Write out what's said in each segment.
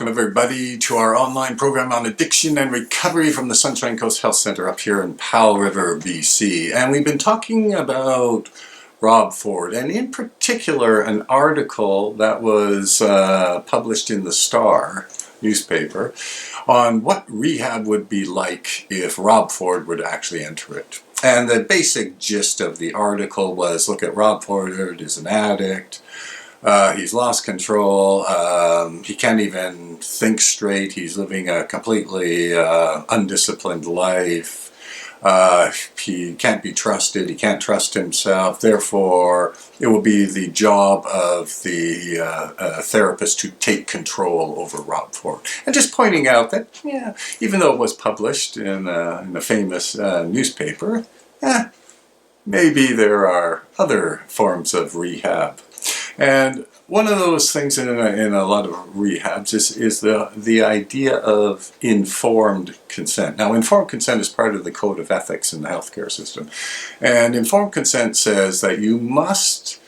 welcome everybody to our online program on addiction and recovery from the Sunshine Coast Health Center up here in Powell River, BC. And we've been talking about Rob Ford, and in particular an article that was published in the Star newspaper on what rehab would be like if Rob Ford were to actually enter it. And the basic gist of the article was, look at Rob Ford is an addict. He's lost control. He can't even think straight. He's living a completely undisciplined life. He can't be trusted. He can't trust himself. Therefore, it will be the job of the therapist to take control over Rob Ford. And just pointing out that, yeah, even though it was published in a famous newspaper, maybe there are other forms of rehab. And one of those things in a lot of rehabs is the idea of informed consent. Now, informed consent is part of the code of ethics in the healthcare system. And informed consent says that you must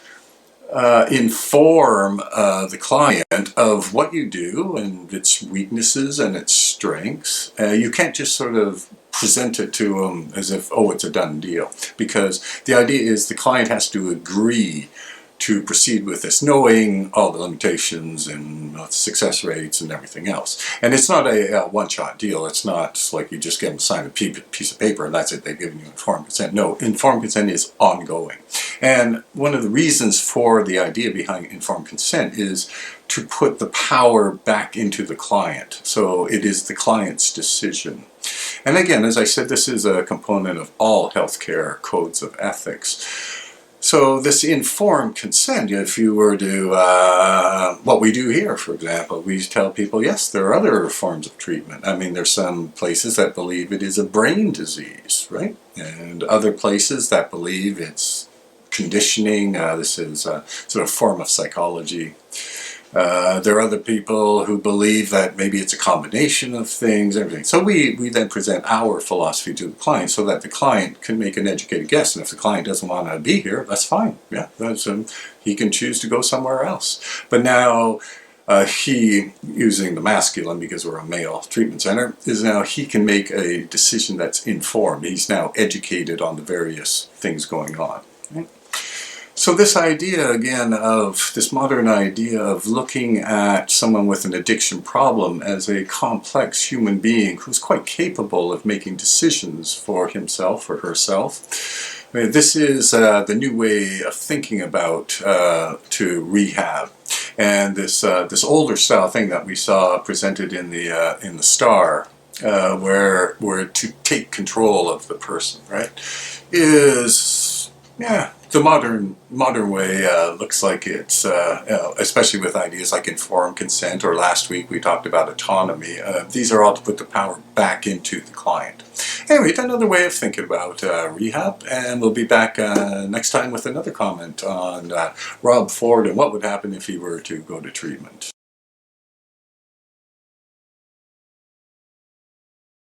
inform the client of what you do and its weaknesses and its strengths. You can't just sort of present it to them as if, oh, it's a done deal. Because the idea is the client has to agree to proceed with this, knowing all the limitations and success rates and everything else. And it's not a one-shot deal. It's not like you just get them to sign a piece of paper and that's it, they've given you informed consent. No, informed consent is ongoing. And one of the reasons for the idea behind informed consent is to put the power back into the client. So it is the client's decision. And again, as I said, this is a component of all healthcare codes of ethics. So this informed consent, if you were to, what we do here, for example, we tell people, yes, there are other forms of treatment. I mean, there's some places that believe it is a brain disease, right? And other places that believe it's conditioning. This is a sort of form of psychology. There are other people who believe that maybe it's a combination of things, everything. So we then present our philosophy to the client so that the client can make an educated guess. And if the client doesn't want to be here, that's fine. Yeah, he can choose to go somewhere else. But now he, using the masculine because we're a male treatment center, he can make a decision that's informed. He's now educated on the various things going on. Right? So this idea, again, of this modern idea of looking at someone with an addiction problem as a complex human being who's quite capable of making decisions for himself or herself, I mean, this is the new way of thinking about to rehab. And this older style thing that we saw presented in the Star, where to take control of the person, right, is, yeah, the modern way looks like it's, especially with ideas like informed consent, or last week we talked about autonomy. These are all to put the power back into the client. Anyway, another way of thinking about rehab, and we'll be back next time with another comment on Rob Ford and what would happen if he were to go to treatment.